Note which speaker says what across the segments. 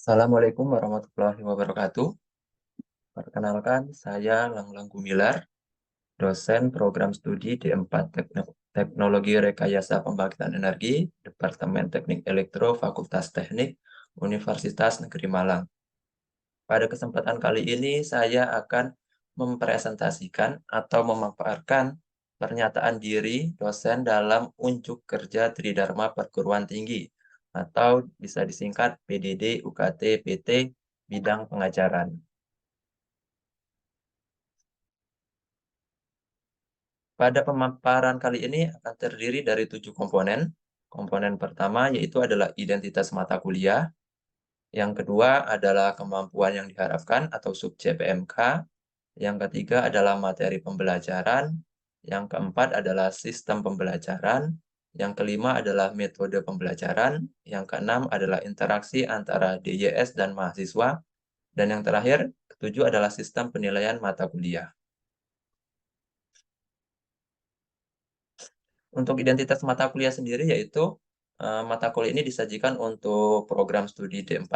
Speaker 1: Assalamualaikum warahmatullahi wabarakatuh. Perkenalkan, saya Langlang Gumilar, dosen program studi D4 Teknologi Rekayasa Pembangkitan Energi, Departemen Teknik Elektro, Fakultas Teknik, Universitas Negeri Malang. Pada kesempatan kali ini, saya akan mempresentasikan atau memaparkan pernyataan diri dosen dalam unjuk kerja Tridharma Perguruan Tinggi, atau bisa disingkat PDD UKT PT bidang pengajaran. Pada pemaparan kali ini akan terdiri dari 7 komponen. Komponen pertama yaitu adalah identitas mata kuliah. Yang kedua adalah kemampuan yang diharapkan atau sub-JPMK. Yang ketiga adalah materi pembelajaran. Yang keempat adalah sistem pembelajaran. Yang kelima adalah metode pembelajaran. Yang keenam adalah interaksi antara DYS dan mahasiswa. Dan yang terakhir, ketujuh adalah sistem penilaian mata kuliah. Untuk identitas mata kuliah sendiri yaitu mata kuliah ini disajikan untuk program studi D4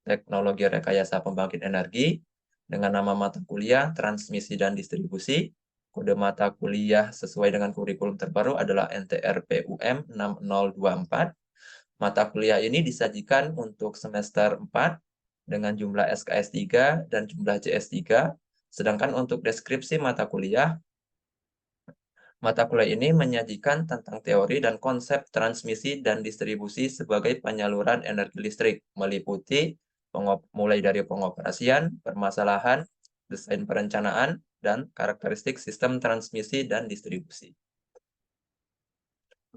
Speaker 1: Teknologi Rekayasa Pembangkit Energi dengan nama mata kuliah Transmisi dan Distribusi. Kode mata kuliah sesuai dengan kurikulum terbaru adalah NTRPUM 6024. Mata kuliah ini disajikan untuk semester 4 dengan jumlah SKS 3 dan jumlah JS 3. Sedangkan untuk deskripsi mata kuliah mata kuliah ini menyajikan tentang teori dan konsep transmisi dan distribusi sebagai penyaluran energi listrik, meliputi mulai dari pengoperasian, permasalahan, desain perencanaan, dan karakteristik sistem transmisi dan distribusi.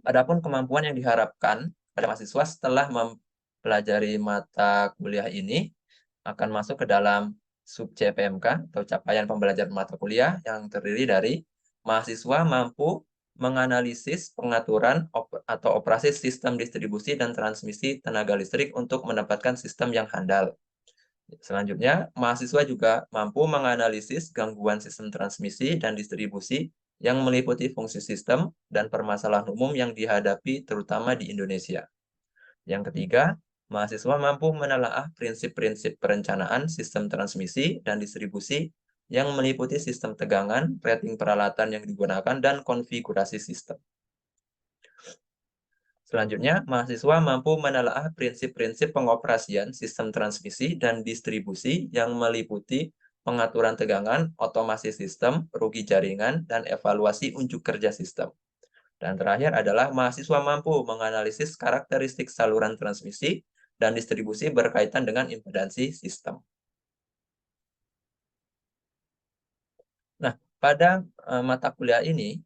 Speaker 1: Adapun kemampuan yang diharapkan pada mahasiswa setelah mempelajari mata kuliah ini akan masuk ke dalam sub CPMK atau capaian pembelajaran mata kuliah yang terdiri dari mahasiswa mampu menganalisis pengaturan atau operasi sistem distribusi dan transmisi tenaga listrik untuk mendapatkan sistem yang handal. Selanjutnya, mahasiswa juga mampu menganalisis gangguan sistem transmisi dan distribusi yang meliputi fungsi sistem dan permasalahan umum yang dihadapi terutama di Indonesia. Yang ketiga, mahasiswa mampu menelaah prinsip-prinsip perencanaan sistem transmisi dan distribusi yang meliputi sistem tegangan, rating peralatan yang digunakan, dan konfigurasi sistem. Selanjutnya, mahasiswa mampu menelaah prinsip-prinsip pengoperasian sistem transmisi dan distribusi yang meliputi pengaturan tegangan, otomasi sistem, rugi jaringan, dan evaluasi unjuk kerja sistem. Dan terakhir adalah mahasiswa mampu menganalisis karakteristik saluran transmisi dan distribusi berkaitan dengan impedansi sistem. Nah, pada mata kuliah ini,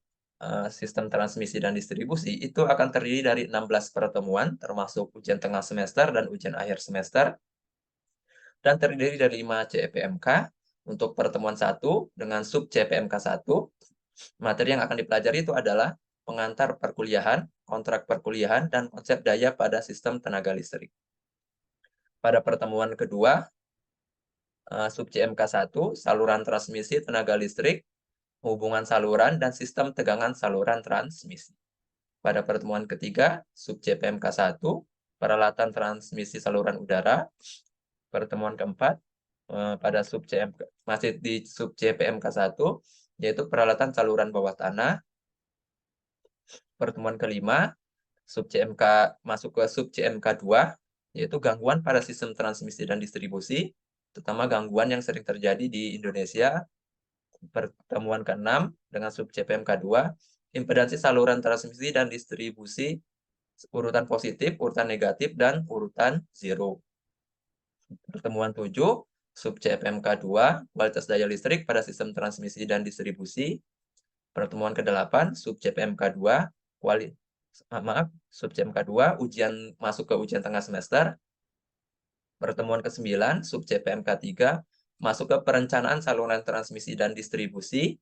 Speaker 1: sistem transmisi dan distribusi itu akan terdiri dari 16 pertemuan, termasuk ujian tengah semester dan ujian akhir semester, dan terdiri dari 5 CPMK. Untuk pertemuan 1 dengan sub CPMK 1, materi yang akan dipelajari itu adalah pengantar perkuliahan, kontrak perkuliahan, dan konsep daya pada sistem tenaga listrik. Pada pertemuan kedua, sub CMK 1, saluran transmisi tenaga listrik, hubungan saluran, dan sistem tegangan saluran transmisi. Pada pertemuan ketiga, sub CPMK 1, peralatan transmisi saluran udara. Pertemuan keempat, pada sub CMK, masih di sub CPMK 1, yaitu peralatan saluran bawah tanah. Pertemuan kelima, sub CMK masuk ke sub CMK 2, yaitu gangguan pada sistem transmisi dan distribusi, terutama gangguan yang sering terjadi di Indonesia. Pertemuan ke-6 dengan sub CPMK 2, impedansi saluran transmisi dan distribusi, urutan positif, urutan negatif, dan urutan zero. Pertemuan 7, sub CPMK 2, kualitas daya listrik pada sistem transmisi dan distribusi. Pertemuan ke-8, sub CPMK 2, sub CPMK 2, ujian masuk ke ujian tengah semester. Pertemuan ke-9, sub CPMK 3, masuk ke perencanaan saluran transmisi dan distribusi.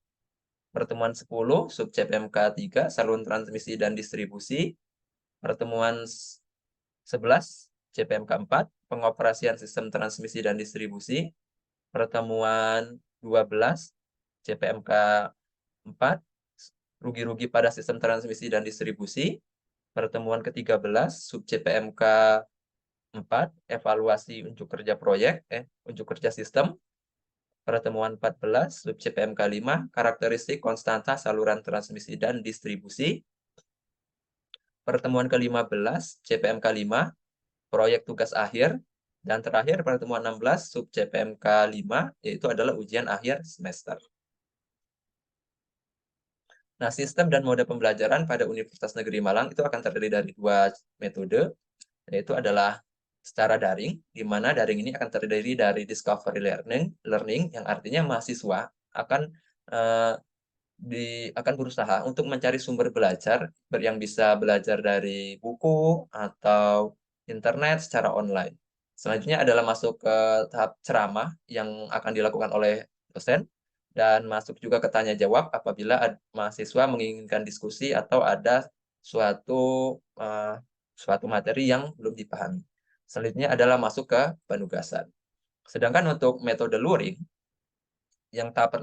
Speaker 1: Pertemuan 10, sub CPMK 3, saluran transmisi dan distribusi. Pertemuan 11, CPMK 4, pengoperasian sistem transmisi dan distribusi. Pertemuan 12, CPMK 4, rugi-rugi pada sistem transmisi dan distribusi. Pertemuan ke-13, sub CPMK 4. Evaluasi unjuk kerja proyek, unjuk kerja sistem. Pertemuan 14, sub CPMK 5, karakteristik konstanta saluran transmisi dan distribusi. Pertemuan ke-15, CPMK 5, proyek tugas akhir. Dan terakhir, pertemuan 16, sub CPMK 5, yaitu adalah ujian akhir semester. Nah, sistem dan mode pembelajaran pada Universitas Negeri Malang itu akan terdiri dari 2 metode, yaitu adalah secara daring, di mana daring ini akan terdiri dari discovery learning yang artinya mahasiswa akan eh, akan berusaha untuk mencari sumber belajar yang bisa belajar dari buku atau internet secara online. Selanjutnya adalah masuk ke tahap ceramah yang akan dilakukan oleh dosen dan masuk juga ke tanya jawab apabila mahasiswa menginginkan diskusi atau ada suatu suatu materi yang belum dipahami. Selanjutnya adalah masuk ke penugasan. Sedangkan untuk metode luring, yang tahap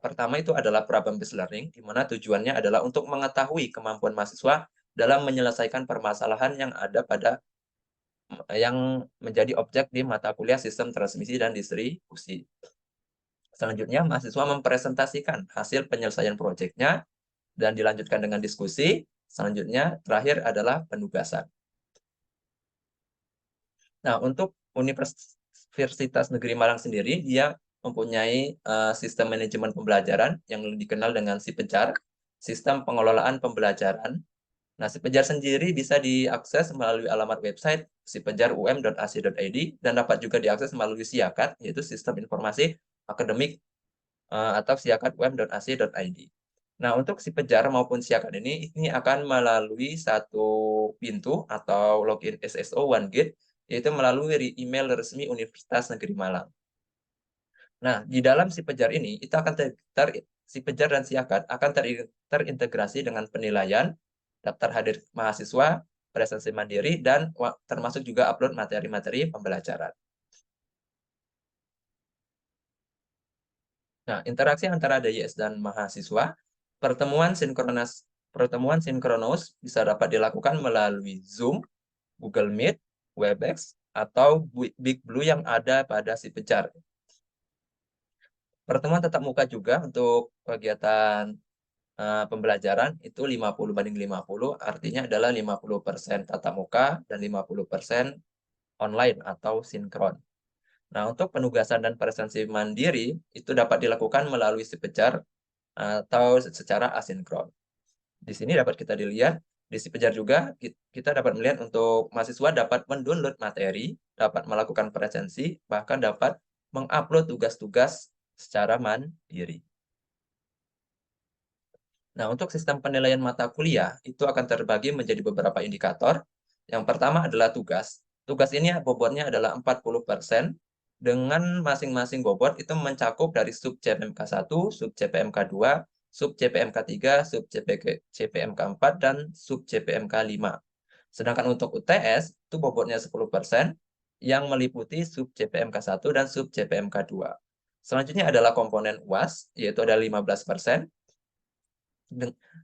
Speaker 1: pertama itu adalah problem-based learning, di mana tujuannya adalah untuk mengetahui kemampuan mahasiswa dalam menyelesaikan permasalahan yang ada pada yang menjadi objek di mata kuliah sistem transmisi dan distribusi. Selanjutnya, mahasiswa mempresentasikan hasil penyelesaian proyeknya dan dilanjutkan dengan diskusi. Selanjutnya, terakhir adalah penugasan. Nah, untuk Universitas Negeri Malang sendiri, dia mempunyai sistem manajemen pembelajaran yang dikenal dengan SIPEJAR, sistem pengelolaan pembelajaran. Nah, SIPEJAR sendiri bisa diakses melalui alamat website sipejar.um.ac.id dan dapat juga diakses melalui SIAKAD, yaitu Sistem Informasi Akademik atau siakat.um.ac.id. Nah, untuk SIPEJAR maupun SIAKAD ini akan melalui satu pintu atau login SSO OneGate, yaitu melalui email resmi Universitas Negeri Malang. Nah, di dalam SIPEJAR ini, itu akan SIPEJAR dan SIAKAD akan terintegrasi dengan penilaian, daftar hadir mahasiswa, presensi mandiri, dan termasuk juga upload materi-materi pembelajaran. Nah, interaksi antara DYS dan mahasiswa, pertemuan sinkronus bisa dapat dilakukan melalui Zoom, Google Meet, Webex, atau Big Blue yang ada pada SIPEJAR. Pertemuan tatap muka juga untuk kegiatan pembelajaran itu 50/50, artinya adalah 50% tatap muka dan 50% online atau sinkron. Nah, untuk penugasan dan presensi mandiri itu dapat dilakukan melalui SIPEJAR atau secara asinkron. Di sini dapat kita dilihat, di SIPEJAR juga kita dapat melihat untuk mahasiswa dapat mendownload materi, dapat melakukan presensi, bahkan dapat mengupload tugas-tugas secara mandiri. Nah, untuk sistem penilaian mata kuliah, itu akan terbagi menjadi beberapa indikator. Yang pertama adalah tugas. Tugas ini bobotnya adalah 40%, dengan masing-masing bobot itu mencakup dari sub CPMK 1, sub CPMK 2, sub CPMK 3, sub CPMK 4, dan sub CPMK 5. Sedangkan untuk UTS, itu bobotnya 10%, yang meliputi sub CPMK 1 dan sub CPMK 2. Selanjutnya adalah komponen UAS, yaitu ada 15%,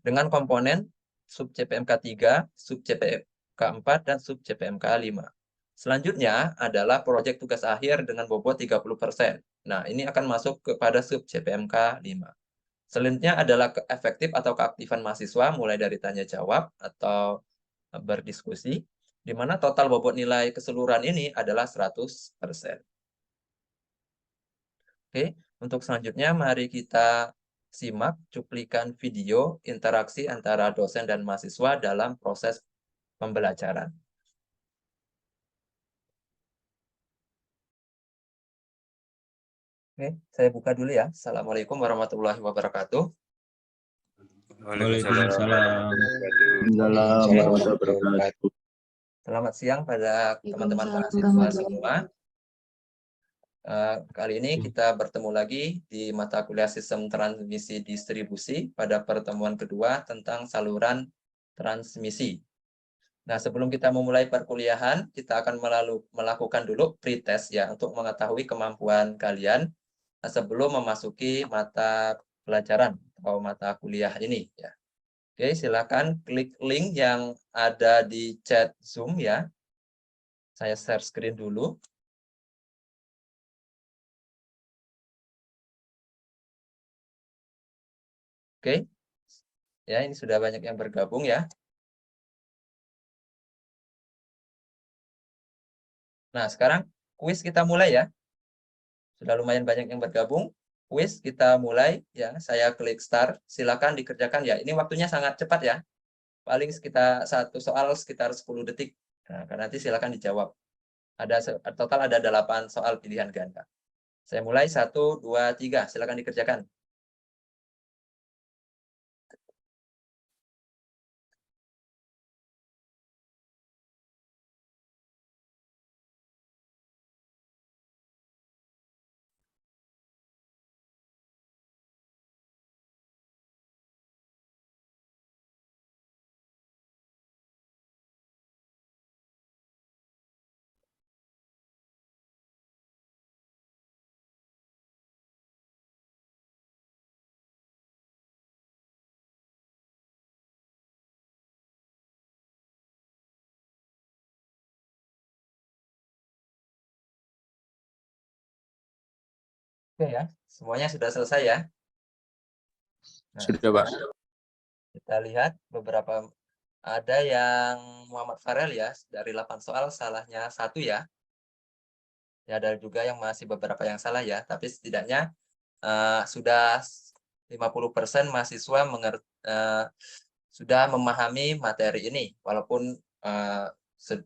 Speaker 1: dengan komponen sub CPMK 3, sub CPMK 4, dan sub CPMK 5. Selanjutnya adalah proyek tugas akhir dengan bobot 30%. Nah, ini akan masuk kepada sub CPMK 5. Selanjutnya adalah efektif atau keaktifan mahasiswa mulai dari tanya jawab atau berdiskusi, di mana total bobot nilai keseluruhan ini adalah 100%. Oke, untuk selanjutnya mari kita simak cuplikan video interaksi antara dosen dan mahasiswa dalam proses pembelajaran. Oke, saya buka dulu ya. Assalamualaikum warahmatullahi wabarakatuh.
Speaker 2: Waalaikumsalam.
Speaker 1: Selamat siang pada teman-teman mahasiswa semua. Kali ini kita bertemu lagi di mata kuliah sistem transmisi distribusi pada pertemuan kedua tentang saluran transmisi. Nah, sebelum kita memulai perkuliahan, kita akan melakukan dulu pretest ya untuk mengetahui kemampuan kalian sebelum memasuki mata pelajaran atau mata kuliah ini ya. Oke, silakan klik link yang ada di chat Zoom ya. Saya share screen dulu. Oke. Ya, ini sudah banyak yang bergabung ya. Nah, sekarang kuis kita mulai ya. Sudah lumayan banyak yang bergabung. Kuis kita mulai ya. Saya klik start. Silakan dikerjakan ya. Ini waktunya sangat cepat ya. Paling sekitar satu soal sekitar 10 detik. Nah, nanti silakan dijawab. Ada total ada 8 soal pilihan ganda. Saya mulai 1, 2, 3. Silakan dikerjakan. Oke ya, semuanya sudah selesai ya. Nah,
Speaker 2: Sudah, Pak.
Speaker 1: kita lihat beberapa, ada yang Muhammad Farel ya, dari 8 soal salahnya 1 ya. Ya, ada juga yang masih beberapa yang salah ya, tapi setidaknya sudah 50% mahasiswa sudah memahami materi ini, walaupun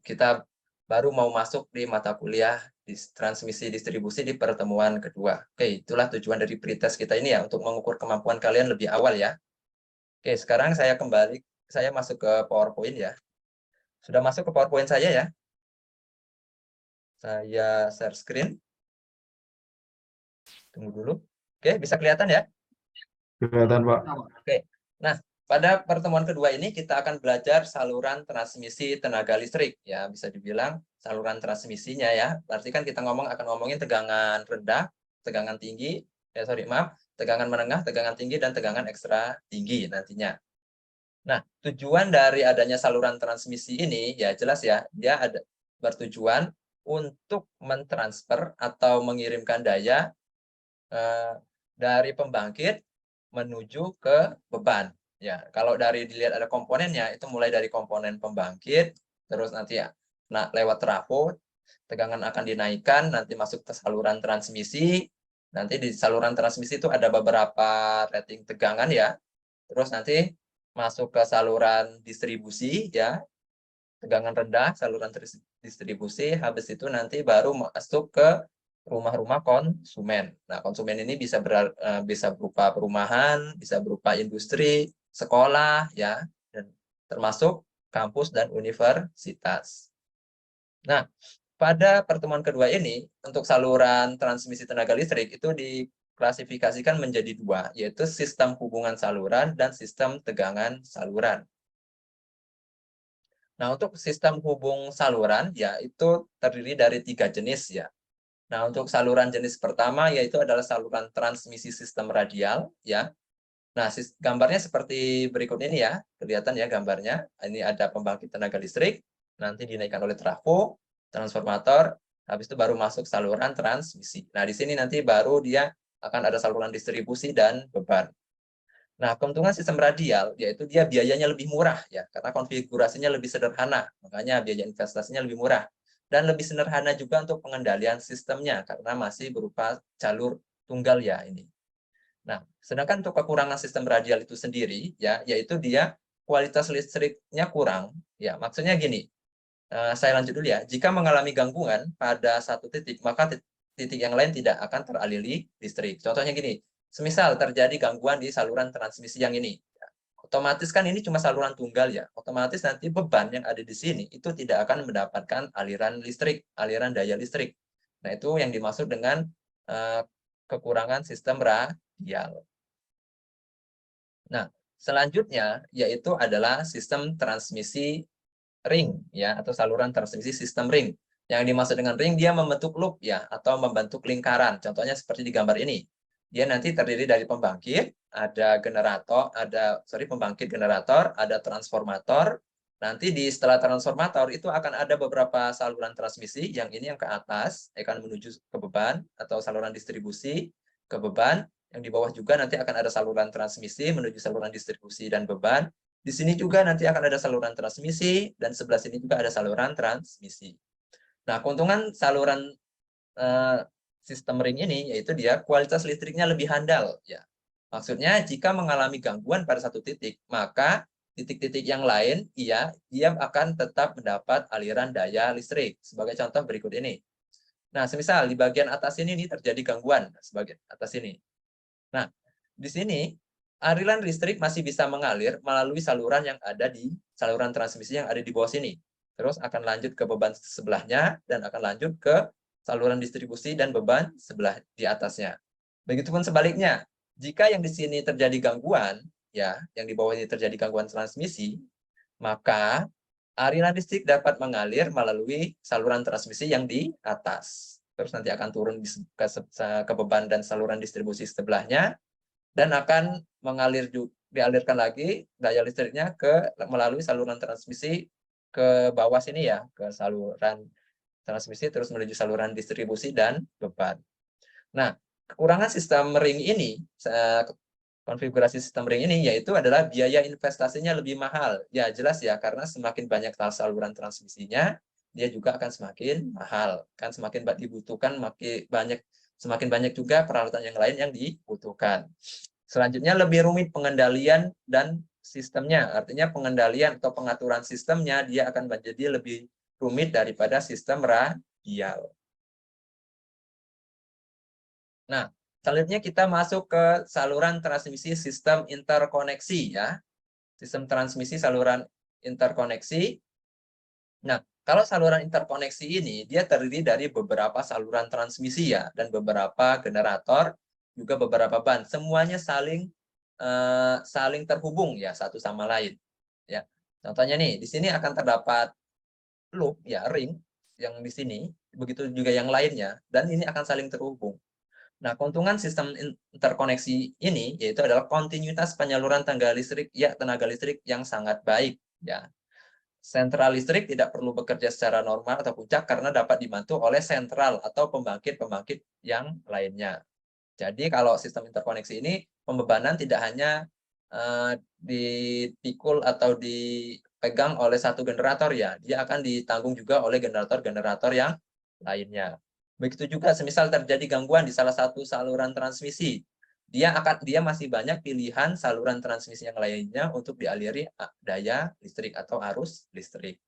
Speaker 1: kita baru mau masuk di mata kuliah di transmisi distribusi di pertemuan kedua. Oke, itulah tujuan dari pretest kita ini ya, untuk mengukur kemampuan kalian lebih awal ya. Oke, sekarang saya masuk ke PowerPoint ya. Sudah masuk ke PowerPoint saya ya. Saya share screen. Tunggu dulu. Oke, bisa kelihatan ya?
Speaker 2: Kelihatan, Pak.
Speaker 1: Oke. Nah, pada pertemuan kedua ini kita akan belajar saluran transmisi tenaga listrik ya, bisa dibilang saluran transmisinya ya. Berarti kan kita akan ngomongin tegangan rendah, tegangan tinggi, tegangan menengah, tegangan tinggi dan tegangan ekstra tinggi nantinya. Nah, tujuan dari adanya saluran transmisi ini ya jelas ya, dia bertujuan untuk mentransfer atau mengirimkan daya dari pembangkit menuju ke beban. Ya, kalau dilihat ada komponennya, itu mulai dari komponen pembangkit, terus nanti ya, lewat trafo, tegangan akan dinaikkan, nanti masuk ke saluran transmisi. Nanti di saluran transmisi itu ada beberapa rating tegangan ya. Terus nanti masuk ke saluran distribusi ya, tegangan rendah, saluran distribusi. Habis itu nanti baru masuk ke rumah-rumah konsumen. Nah, konsumen ini bisa berupa perumahan, bisa berupa industri, sekolah, ya, dan termasuk kampus dan universitas. Nah, pada pertemuan kedua ini, untuk saluran transmisi tenaga listrik itu diklasifikasikan menjadi 2, yaitu sistem hubungan saluran dan sistem tegangan saluran. Nah, untuk sistem hubung saluran, ya itu terdiri dari 3 jenis ya. Nah, untuk saluran jenis pertama yaitu adalah saluran transmisi sistem radial ya. Nah, gambarnya seperti berikut ini ya. Kelihatan ya gambarnya. Ini ada pembangkit tenaga listrik, nanti dinaikkan oleh trafo, transformator, habis itu baru masuk saluran transmisi. Nah, di sini nanti baru dia akan ada saluran distribusi dan beban. Nah, keuntungan sistem radial yaitu dia biayanya lebih murah ya, karena konfigurasinya lebih sederhana, makanya biaya investasinya lebih murah. Dan lebih sederhana juga untuk pengendalian sistemnya, karena masih berupa jalur tunggal ya ini. Nah, sedangkan untuk kekurangan sistem radial itu sendiri, ya, yaitu dia kualitas listriknya kurang. Ya, maksudnya gini, saya lanjut dulu ya. Jika mengalami gangguan pada satu titik, maka titik yang lain tidak akan teraliri listrik. Contohnya gini, semisal terjadi gangguan di saluran transmisi yang ini, otomatis kan ini cuma saluran tunggal ya, otomatis nanti beban yang ada di sini itu tidak akan mendapatkan aliran listrik, aliran daya listrik. Nah, itu yang dimaksud dengan kekurangan sistem radial. Nah, selanjutnya yaitu adalah sistem transmisi ring ya, atau saluran transmisi sistem ring. Yang dimaksud dengan ring, dia membentuk loop ya, atau membentuk lingkaran. Contohnya seperti di gambar ini. Dia nanti terdiri dari pembangkit, ada pembangkit generator, ada transformator, Nanti setelah transformator itu akan ada beberapa saluran transmisi, yang ini yang ke atas akan menuju ke beban atau saluran distribusi ke beban, yang di bawah juga nanti akan ada saluran transmisi menuju saluran distribusi dan beban. Di sini juga nanti akan ada saluran transmisi dan sebelah sini juga ada saluran transmisi. Nah, keuntungan saluran sistem ring ini yaitu dia kualitas listriknya lebih handal ya. Maksudnya jika mengalami gangguan pada satu titik, maka titik-titik yang lain dia akan tetap mendapat aliran daya listrik. Sebagai contoh berikut ini. Nah, semisal di bagian atas ini nih terjadi gangguan sebagai atas ini. Nah, di sini aliran listrik masih bisa mengalir melalui saluran yang ada di saluran transmisi yang ada di bawah sini. Terus akan lanjut ke beban sebelahnya dan akan lanjut ke saluran distribusi dan beban sebelah di atasnya. Begitupun sebaliknya, jika yang di sini terjadi gangguan, ya, yang di bawah ini terjadi gangguan transmisi, maka aliran listrik dapat mengalir melalui saluran transmisi yang di atas. Terus nanti akan turun ke beban dan saluran distribusi sebelahnya, dan akan dialirkan lagi daya listriknya melalui saluran transmisi ke bawah sini ya, ke saluran transmisi terus menuju saluran distribusi dan beban. Nah, kekurangan sistem ring ini, konfigurasi sistem ring ini yaitu adalah biaya investasinya lebih mahal. Ya, jelas ya, karena semakin banyak saluran transmisinya, dia juga akan semakin mahal. Kan semakin dibutuhkan, semakin banyak juga peralatan yang lain yang dibutuhkan. Selanjutnya lebih rumit pengendalian dan sistemnya. Artinya pengendalian atau pengaturan sistemnya dia akan menjadi lebih rumit daripada sistem radial. Nah, selanjutnya kita masuk ke saluran transmisi sistem interkoneksi ya. Sistem transmisi saluran interkoneksi. Nah, kalau saluran interkoneksi ini dia terdiri dari beberapa saluran transmisi ya dan beberapa generator, juga beberapa ban. Semuanya saling terhubung ya satu sama lain. Ya. Contohnya nih, di sini akan terdapat loop ya, ring yang di sini, begitu juga yang lainnya, dan ini akan saling terhubung. Nah, keuntungan sistem interkoneksi ini yaitu adalah kontinuitas penyaluran tenaga listrik yang sangat baik ya. Sentral listrik tidak perlu bekerja secara normal atau puncak karena dapat dibantu oleh sentral atau pembangkit-pembangkit yang lainnya. Jadi kalau sistem interkoneksi ini pembebanan tidak hanya dipikul atau dipegang oleh satu generator ya, dia akan ditanggung juga oleh generator-generator yang lainnya. Begitu juga semisal terjadi gangguan di salah satu saluran transmisi, dia masih banyak pilihan saluran transmisi yang lainnya untuk dialiri daya listrik atau arus listrik.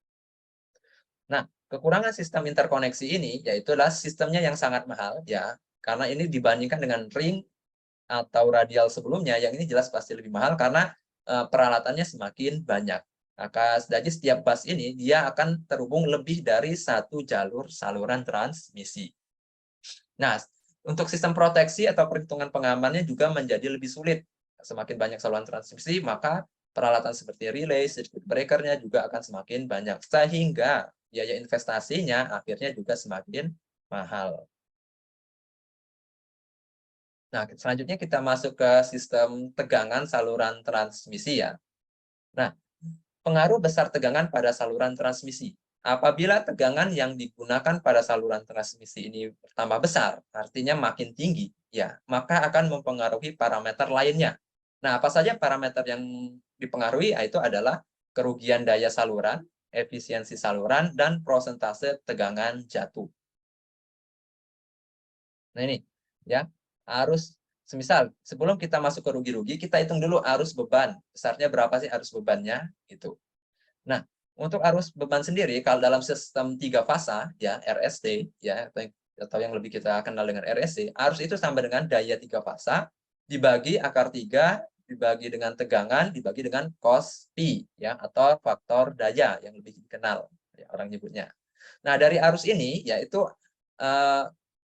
Speaker 1: Nah, kekurangan sistem interkoneksi ini yaitulah sistemnya yang sangat mahal ya, karena ini dibandingkan dengan ring atau radial sebelumnya, yang ini jelas pasti lebih mahal karena peralatannya semakin banyak. Maka jadi setiap bus ini dia akan terhubung lebih dari satu jalur saluran transmisi. Nah, untuk sistem proteksi atau perhitungan pengamannya juga menjadi lebih sulit. Semakin banyak saluran transmisi, maka peralatan seperti relay, circuit breaker-nya juga akan semakin banyak. Sehingga biaya investasinya akhirnya juga semakin mahal. Nah, selanjutnya kita masuk ke sistem tegangan saluran transmisi ya. Nah, pengaruh besar tegangan pada saluran transmisi. Apabila tegangan yang digunakan pada saluran transmisi ini bertambah besar, artinya makin tinggi, ya, maka akan mempengaruhi parameter lainnya. Nah, apa saja parameter yang dipengaruhi? Itu adalah kerugian daya saluran, efisiensi saluran, dan prosentase tegangan jatuh. Nah, ini ya, arus semisal sebelum kita masuk ke rugi-rugi, kita hitung dulu arus beban. Besarnya berapa sih arus bebannya? Gitu. Nah, untuk arus beban sendiri, kalau dalam sistem 3 fasa, ya RST, ya atau yang lebih kita kenal dengan RSC, arus itu sama dengan daya 3 fasa, dibagi akar 3, dibagi dengan tegangan, dibagi dengan cos P, ya, atau faktor daya yang lebih dikenal, ya, orang nyebutnya. Nah, dari arus ini, yaitu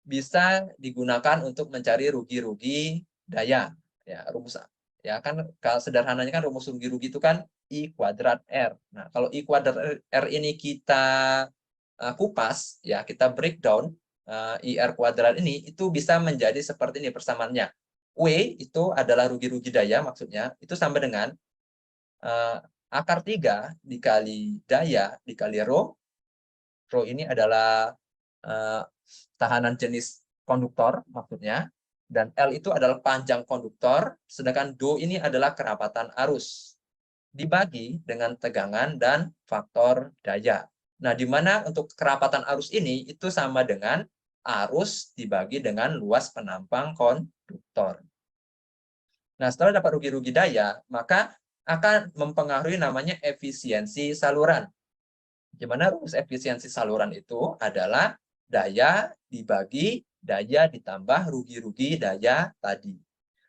Speaker 1: bisa digunakan untuk mencari rugi-rugi daya. Ya, rumus ya kan kalau sederhananya kan rumus rugi-rugi itu kan I kuadrat R. Nah, kalau I kuadrat R ini kita kupas, ya kita breakdown, IR kuadrat ini, itu bisa menjadi seperti ini persamaannya. W itu adalah rugi-rugi daya, maksudnya, itu sama dengan Akar 3 dikali daya dikali rho. Rho ini adalah tahanan jenis konduktor maksudnya. Dan L itu adalah panjang konduktor, sedangkan Do ini adalah kerapatan arus. Dibagi dengan tegangan dan faktor daya. Nah, di mana untuk kerapatan arus ini itu sama dengan arus dibagi dengan luas penampang konduktor. Nah, setelah dapat rugi-rugi daya, maka akan mempengaruhi namanya efisiensi saluran. Di mana rumus efisiensi saluran itu adalah daya dibagi daya ditambah rugi-rugi daya tadi.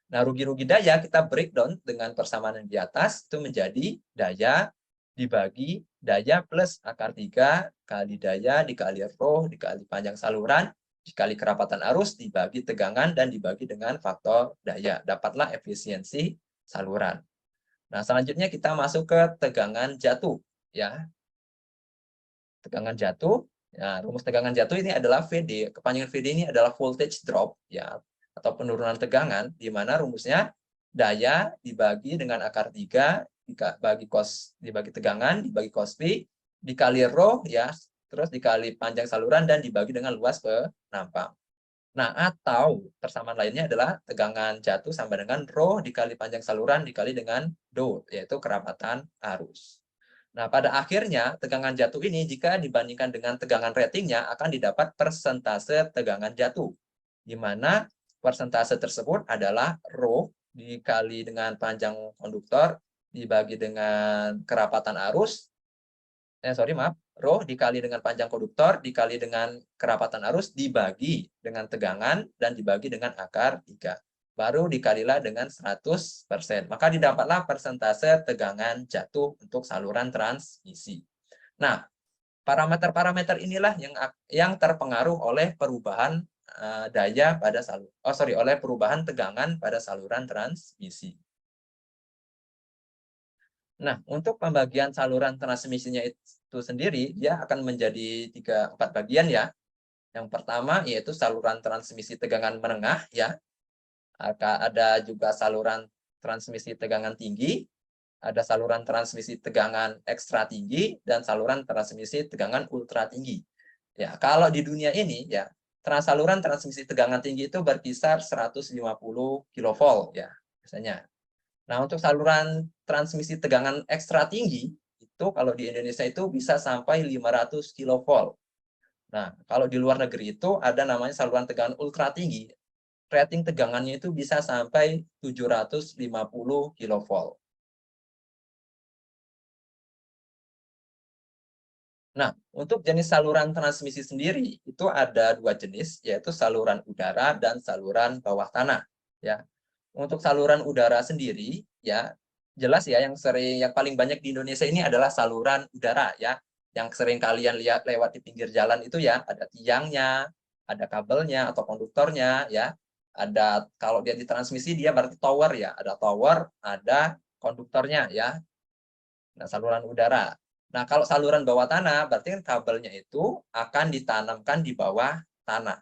Speaker 1: Nah, rugi-rugi daya kita breakdown dengan persamaan yang di atas itu menjadi daya dibagi daya plus akar 3 kali daya dikali rho dikali panjang saluran dikali kerapatan arus dibagi tegangan dan dibagi dengan faktor daya. Dapatlah efisiensi saluran. Nah, selanjutnya kita masuk ke tegangan jatuh ya. Tegangan jatuh. Nah, rumus tegangan jatuh ini adalah VD. Kepanjangan VD ini adalah voltage drop ya, atau penurunan tegangan, di mana rumusnya daya dibagi dengan akar 3 dibagi tegangan dibagi cos P dikali rho ya, terus dikali panjang saluran dan dibagi dengan luas penampang. Nah, atau persamaan lainnya adalah tegangan jatuh sama dengan rho dikali panjang saluran dikali dengan do, yaitu kerapatan arus. Nah, pada akhirnya tegangan jatuh ini jika dibandingkan dengan tegangan ratingnya akan didapat persentase tegangan jatuh, di mana persentase tersebut adalah rho dikali dengan panjang konduktor dibagi dengan kerapatan arus, rho dikali dengan panjang konduktor dikali dengan kerapatan arus dibagi dengan tegangan dan dibagi dengan akar 3. Baru dikalilah dengan 100%. Maka didapatlah persentase tegangan jatuh untuk saluran transmisi. Nah, parameter-parameter inilah yang terpengaruh oleh perubahan daya pada oleh perubahan tegangan pada saluran transmisi. Nah, untuk pembagian saluran transmisinya itu sendiri, dia akan menjadi 4 bagian ya. Yang pertama yaitu saluran transmisi tegangan menengah ya. Ada juga saluran transmisi tegangan tinggi, ada saluran transmisi tegangan ekstra tinggi, dan saluran transmisi tegangan ultra tinggi. Ya, kalau di dunia ini ya, saluran transmisi tegangan tinggi itu berkisar 150 kV ya, biasanya. Nah, untuk saluran transmisi tegangan ekstra tinggi, itu kalau di Indonesia itu bisa sampai 500 kV. Nah, kalau di luar negeri itu ada namanya saluran tegangan ultra tinggi. Rating tegangannya itu bisa sampai 750 kV. Nah, untuk jenis saluran transmisi sendiri, itu ada 2 jenis, yaitu saluran udara dan saluran bawah tanah. Ya. Untuk saluran udara sendiri, ya jelas ya yang paling banyak di Indonesia ini adalah saluran udara ya. Yang sering kalian lihat lewat di pinggir jalan itu ya, ada tiangnya, ada kabelnya atau konduktornya ya. Ada kalau dia ditransmisi dia berarti tower ya, ada tower, ada konduktornya ya. Nah, saluran udara. Nah, kalau saluran bawah tanah berarti kan kabelnya itu akan ditanamkan di bawah tanah.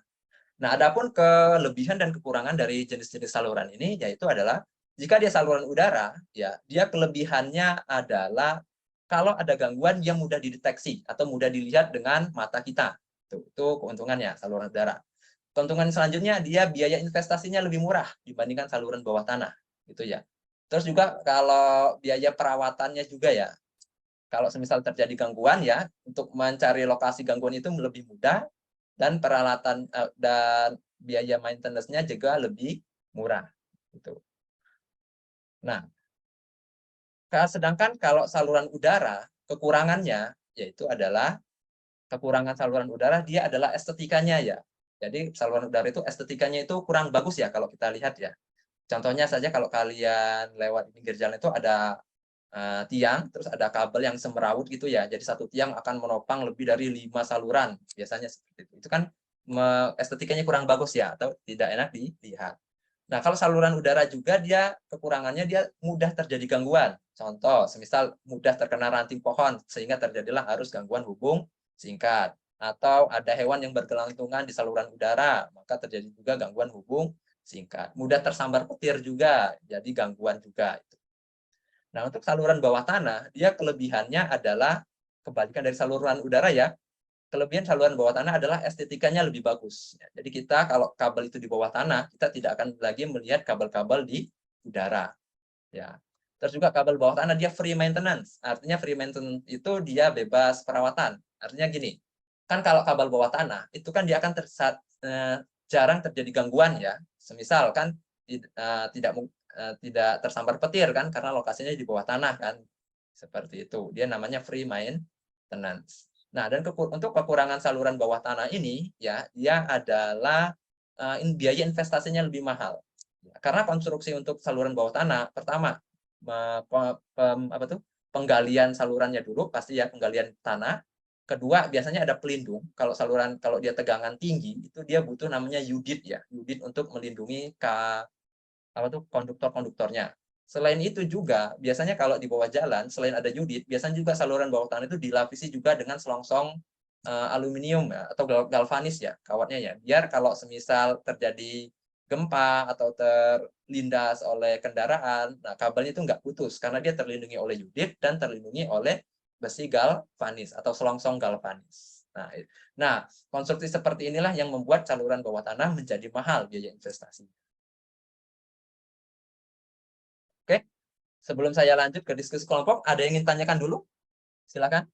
Speaker 1: Nah, adapun kelebihan dan kekurangan dari jenis-jenis saluran ini yaitu adalah jika dia saluran udara, ya, dia kelebihannya adalah kalau ada gangguan yang mudah dideteksi atau mudah dilihat dengan mata kita. Itu keuntungannya saluran udara. Keuntungan selanjutnya dia biaya investasinya lebih murah dibandingkan saluran bawah tanah, gitu ya. Terus juga kalau biaya perawatannya juga ya. Kalau semisal terjadi gangguan ya, untuk mencari lokasi gangguan itu lebih mudah dan peralatan dan biaya maintenance-nya juga lebih murah gitu. Nah, sedangkan kalau saluran udara kekurangannya yaitu adalah kekurangan saluran udara dia adalah estetikanya ya. Jadi saluran udara itu estetikanya itu kurang bagus ya kalau kita lihat ya. Contohnya saja kalau kalian lewat di pinggir jalan itu ada tiang, terus ada kabel yang semerawut gitu ya. Jadi satu tiang akan menopang lebih dari 5 saluran, biasanya seperti itu. Itu kan estetikanya kurang bagus ya, atau tidak enak dilihat. Nah, kalau saluran udara juga dia kekurangannya dia mudah terjadi gangguan. Contoh, semisal mudah terkena ranting pohon sehingga terjadilah arus gangguan hubung singkat. Atau ada hewan yang bergelantungan di saluran udara, maka terjadi juga gangguan hubung singkat. Mudah tersambar petir juga, jadi gangguan juga. Nah, untuk saluran bawah tanah, dia kelebihannya adalah kebalikan dari saluran udara ya. Kelebihan saluran bawah tanah adalah estetikanya lebih bagus. Ya, jadi kita kalau kabel itu di bawah tanah, kita tidak akan lagi melihat kabel-kabel di udara. Ya. Terus juga kabel bawah tanah dia free maintenance. Artinya free maintenance itu dia bebas perawatan. Artinya gini, kan kalau kabel bawah tanah itu kan dia akan jarang terjadi gangguan ya. Semisal kan tidak tersambar petir kan karena lokasinya di bawah tanah kan. Seperti itu. Dia namanya free maintenance. Nah, dan untuk kekurangan saluran bawah tanah ini ya, dia adalah biaya investasinya lebih mahal. Karena konstruksi untuk saluran bawah tanah, pertama penggalian salurannya dulu pasti ya, penggalian tanah. Kedua, biasanya ada pelindung. Kalau dia tegangan tinggi, itu dia butuh namanya UDIT ya, UDIT untuk melindungi konduktor-konduktornya. Selain itu juga, biasanya kalau di bawah jalan, selain ada UDIT, biasanya juga saluran bawah tanah itu dilapisi juga dengan selongsong aluminium ya, atau galvanis ya, kawatnya ya. Biar kalau semisal terjadi gempa atau terlindas oleh kendaraan, nah kabelnya itu nggak putus, karena dia terlindungi oleh UDIT dan terlindungi oleh besi galvanis atau selongsong galvanis. Nah, konstruksi seperti inilah yang membuat saluran bawah tanah menjadi mahal biaya investasi. Oke, sebelum saya lanjut ke diskusi kelompok, ada yang ingin tanyakan dulu? Silakan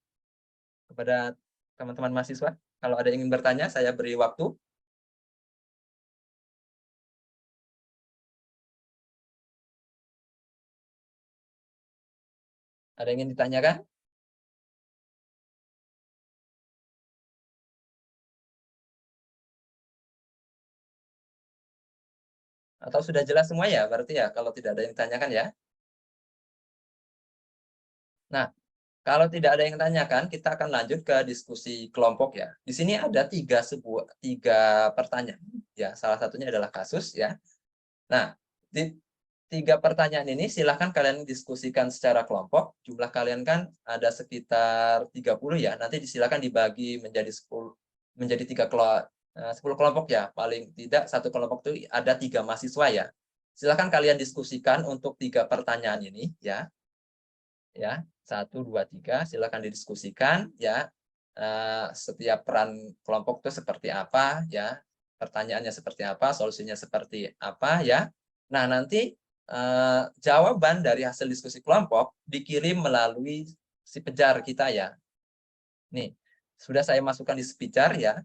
Speaker 1: kepada teman-teman mahasiswa. Kalau ada yang ingin bertanya, saya beri waktu. Ada yang ingin ditanyakan? Atau sudah jelas semua ya? Berarti ya, kalau tidak ada yang ditanyakan ya. Nah, kalau tidak ada yang tanyakan, kita akan lanjut ke diskusi kelompok ya. Di sini ada tiga pertanyaan. Ya, salah satunya adalah kasus ya. Nah, di tiga pertanyaan ini silahkan kalian diskusikan secara kelompok. Jumlah kalian kan ada sekitar 30 ya. Nanti silakan dibagi menjadi 10 kelompok ya. Paling tidak satu kelompok itu ada 3 mahasiswa ya. Silahkan kalian diskusikan untuk 3 pertanyaan ini ya. Ya, 1, 2, 3, silakan didiskusikan ya. Setiap peran kelompok itu seperti apa ya. Pertanyaannya seperti apa, solusinya seperti apa ya. Nah, nanti jawaban dari hasil diskusi kelompok dikirim melalui si pejar kita ya. Nih, sudah saya masukkan di pijar ya.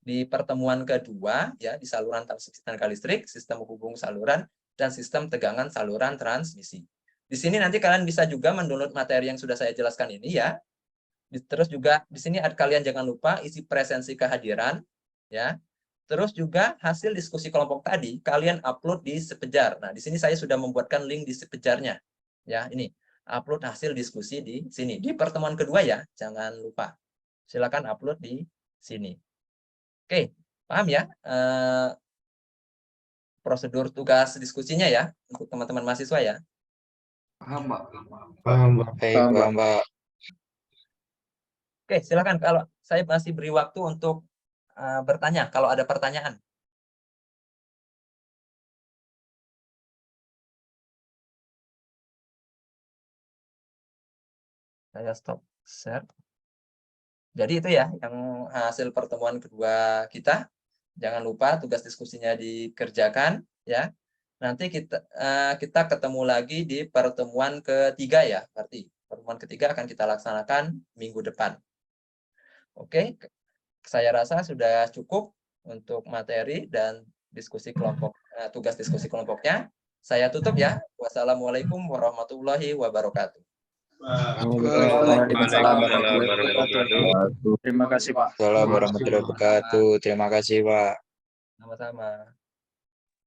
Speaker 1: Di pertemuan kedua ya, di saluran transmisi tenaga listrik, sistem hubung saluran, dan sistem tegangan saluran transmisi. Di sini nanti kalian bisa juga mendownload materi yang sudah saya jelaskan ini ya. Terus juga di sini kalian jangan lupa isi presensi kehadiran ya. Terus juga hasil diskusi kelompok tadi kalian upload di Sepejar. Nah, di sini saya sudah membuatkan link di Sepejarnya. Ya, ini upload hasil diskusi di sini. Di pertemuan kedua ya, jangan lupa. Silakan upload di sini. Oke, paham ya? Prosedur tugas diskusinya ya untuk teman-teman mahasiswa ya.
Speaker 2: Paham, Pak. Paham, Pak.
Speaker 3: Baik, paham, Pak.
Speaker 1: Oke, silakan kalau saya masih beri waktu untuk bertanya kalau ada pertanyaan. Saya stop share. Jadi itu ya yang hasil pertemuan kedua kita. Jangan lupa tugas diskusinya dikerjakan ya. Nanti kita ketemu lagi di pertemuan ketiga ya. Berarti pertemuan ketiga akan kita laksanakan minggu depan. Oke, saya rasa sudah cukup untuk materi dan diskusi kelompok, tugas diskusi kelompoknya. Saya tutup ya. Wassalamualaikum warahmatullahi wabarakatuh.
Speaker 3: Waalaikumsalam warahmatullahi wabarakatuh.
Speaker 4: Terima kasih, Pak.
Speaker 3: Waalaikumsalam warahmatullahi wabarakatuh. Terima kasih, Pak.
Speaker 1: Sama-sama.